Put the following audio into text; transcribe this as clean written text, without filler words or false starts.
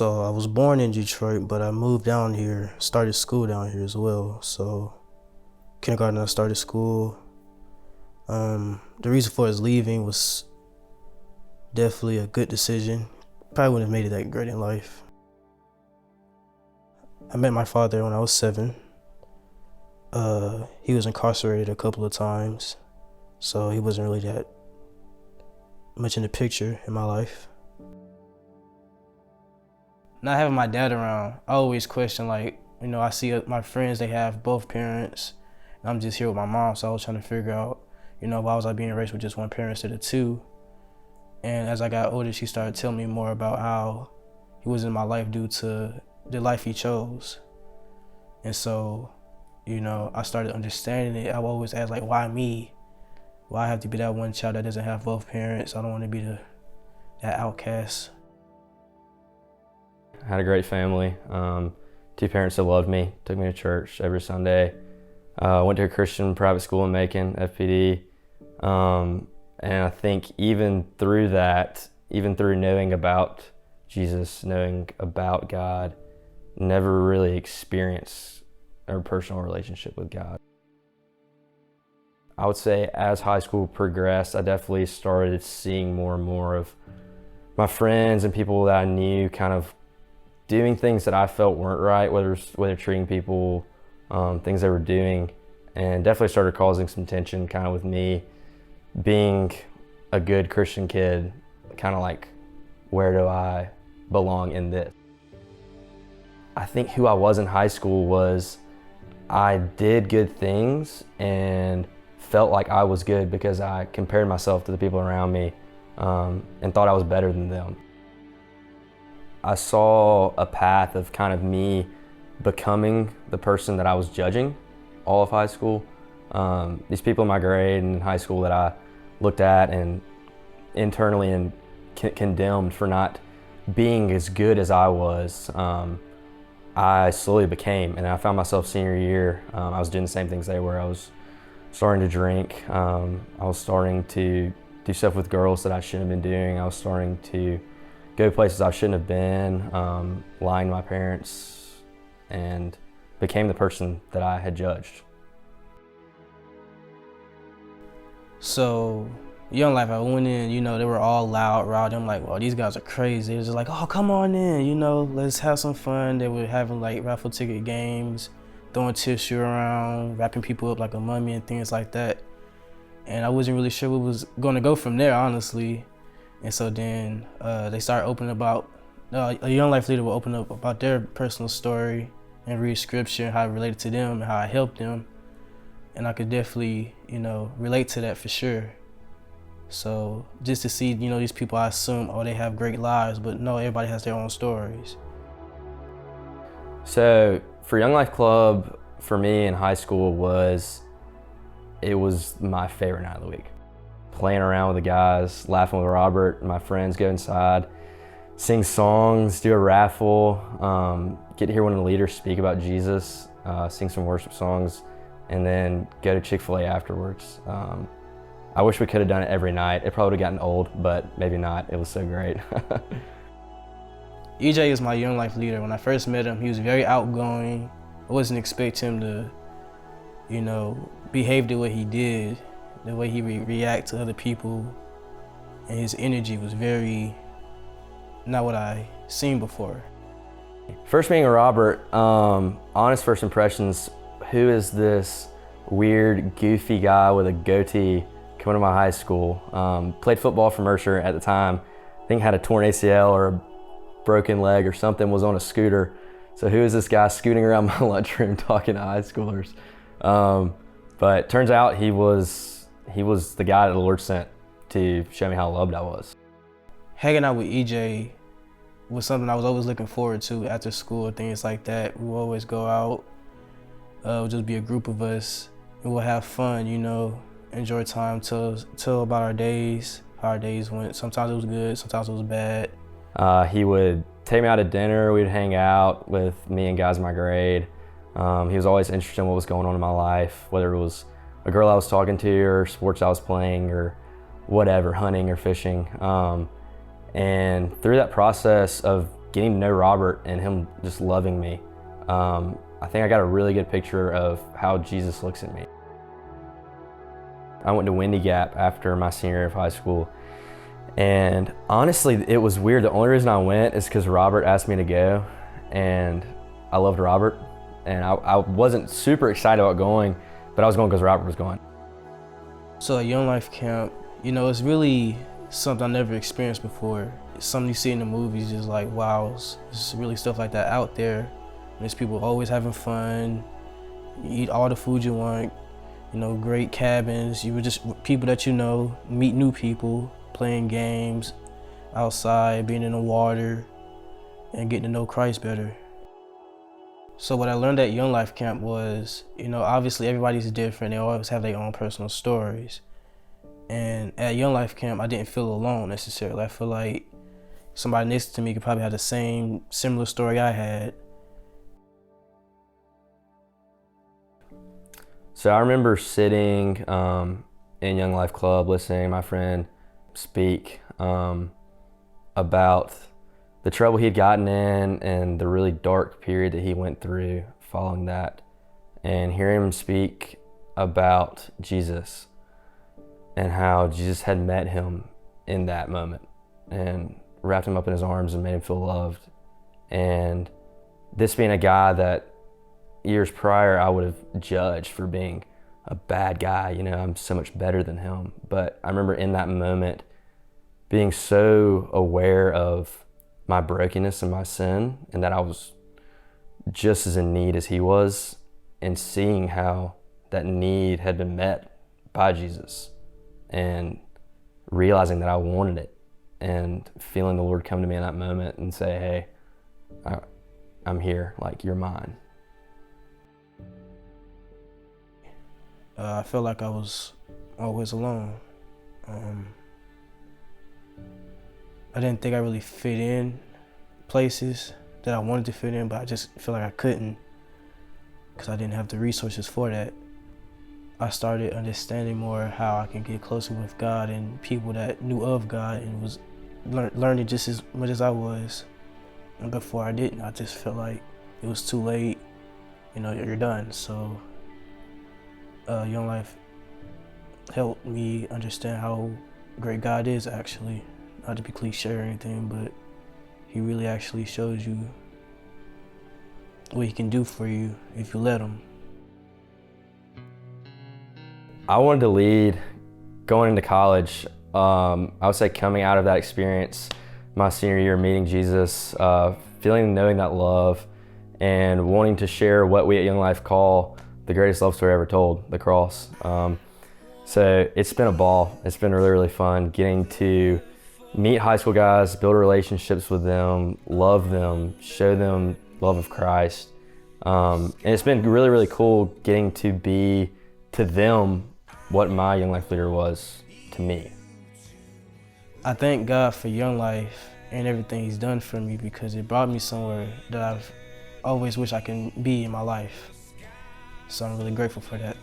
So I was born in Detroit, but I moved down here, started school down here as well. So kindergarten, I started school. The reason for us leaving was definitely a good decision. Probably wouldn't have made it that great in life. I met my father when I was 7. He was incarcerated a couple of times, so he wasn't really that much in the picture in my life. Not having my dad around, I always question, I see my friends, they have both parents, and I'm just here with my mom, so I was trying to figure out, why was I being raised with just one parent instead of two? And as I got older, she started telling me more about how he was in my life due to the life he chose. And so, I started understanding it. I would always ask, why me? Why I have to be that one child that doesn't have both parents? I don't want to be that outcast. I had a great family. 2 parents that loved me, took me to church every Sunday. Went to a Christian private school in Macon, FPD. And I think even through that, even through knowing about Jesus, knowing about God, never really experienced a personal relationship with God. I would say as high school progressed, I definitely started seeing more and more of my friends and people that I knew kind of doing things that I felt weren't right, whether treating people, things they were doing, and definitely started causing some tension kind of with me being a good Christian kid, kind of like, where do I belong in this? I think who I was in high school was I did good things and felt like I was good because I compared myself to the people around me and thought I was better than them. I saw a path of kind of me becoming the person that I was judging all of high school. These people in my grade and in high school that I looked at and internally and condemned for not being as good as I was, I slowly became, and I found myself senior year, I was doing the same things they were. I was starting to drink, I was starting to do stuff with girls that I shouldn't have been doing, I was starting to go places I shouldn't have been, lying to my parents, and became the person that I had judged. So Young Life, I went in, they were all loud, rowdy. I'm like, well, these guys are crazy. It was just like, oh, come on in, let's have some fun. They were having raffle ticket games, throwing tissue around, wrapping people up like a mummy and things like that. And I wasn't really sure what was going to go from there, honestly. And so then they started opening about, a Young Life leader will open up about their personal story and read scripture and how it related to them and how I helped them. And I could definitely, relate to that for sure. So just to see, these people, I assume, they have great lives, but no, everybody has their own stories. So for Young Life Club, for me in high school it was my favorite night of the week. Playing around with the guys, laughing with Robert and my friends, go inside, sing songs, do a raffle, get to hear one of the leaders speak about Jesus, sing some worship songs, and then go to Chick-fil-A afterwards. I wish we could have done it every night. It probably would have gotten old, but maybe not. It was so great. EJ is my Young Life leader. When I first met him, he was very outgoing. I wasn't expecting him to, behave the way he did, the way he react to other people, and his energy was very not what I seen before. First meeting with Robert, honest first impressions, who is this weird, goofy guy with a goatee coming to my high school? Played football for Mercer at the time. I think had a torn ACL or a broken leg or something, was on a scooter. So who is this guy scooting around my lunchroom talking to high schoolers? But turns out he was the guy that the Lord sent to show me how loved I was. Hanging out with EJ was something I was always looking forward to after school, things like that. We would always go out, it would just be a group of us, and we'll have fun, enjoy time, tell about our days, how our days went. Sometimes it was good, sometimes it was bad. He would take me out to dinner, we'd hang out with me and guys in my grade. He was always interested in what was going on in my life, whether it was a girl I was talking to or sports I was playing or whatever, hunting or fishing. And through that process of getting to know Robert and him just loving me, I think I got a really good picture of how Jesus looks at me. I went to Windy Gap after my senior year of high school, and honestly, it was weird. The only reason I went is because Robert asked me to go, and I loved Robert, and I wasn't super excited about going, but I was going because Robert was going. So at Young Life Camp, you know, it's really something I never experienced before. It's something you see in the movies, just like, wow, it's really stuff like that out there. There's people always having fun. You eat all the food you want, you know, great cabins. You were just people that you know, meet new people, playing games outside, being in the water, and getting to know Christ better. So what I learned at Young Life Camp was, you know, obviously everybody's different. They always have their own personal stories. And at Young Life Camp, I didn't feel alone necessarily. I feel like somebody next to me could probably have the similar story I had. So I remember sitting in Young Life Club, listening to my friend speak about the trouble he'd gotten in and the really dark period that he went through following that, and hearing him speak about Jesus and how Jesus had met him in that moment and wrapped him up in his arms and made him feel loved. And this being a guy that years prior I would have judged for being a bad guy, you know, I'm so much better than him. But I remember in that moment being so aware of my brokenness and my sin, and that I was just as in need as he was, and seeing how that need had been met by Jesus, and realizing that I wanted it, and feeling the Lord come to me in that moment and say, hey, I'm here, like, you're mine. I felt like I was always alone. I didn't think I really fit in places that I wanted to fit in, but I just feel like I couldn't because I didn't have the resources for that. I started understanding more how I can get closer with God and people that knew of God and was learning just as much as I was. And before I didn't, I just felt like it was too late, you know, you're done. So Young Life helped me understand how great God is actually. Not to be cliche or anything, but he really actually shows you what he can do for you if you let him. I wanted to lead going into college. I would say coming out of that experience, my senior year, meeting Jesus, feeling and knowing that love, and wanting to share what we at Young Life call the greatest love story ever told, the cross. So it's been a ball. It's been really, really fun getting to meet high school guys, build relationships with them, love them, show them love of Christ. And it's been really, really cool getting to be to them what my Young Life leader was to me. I thank God for Young Life and everything he's done for me, because it brought me somewhere that I've always wished I can be in my life. So I'm really grateful for that.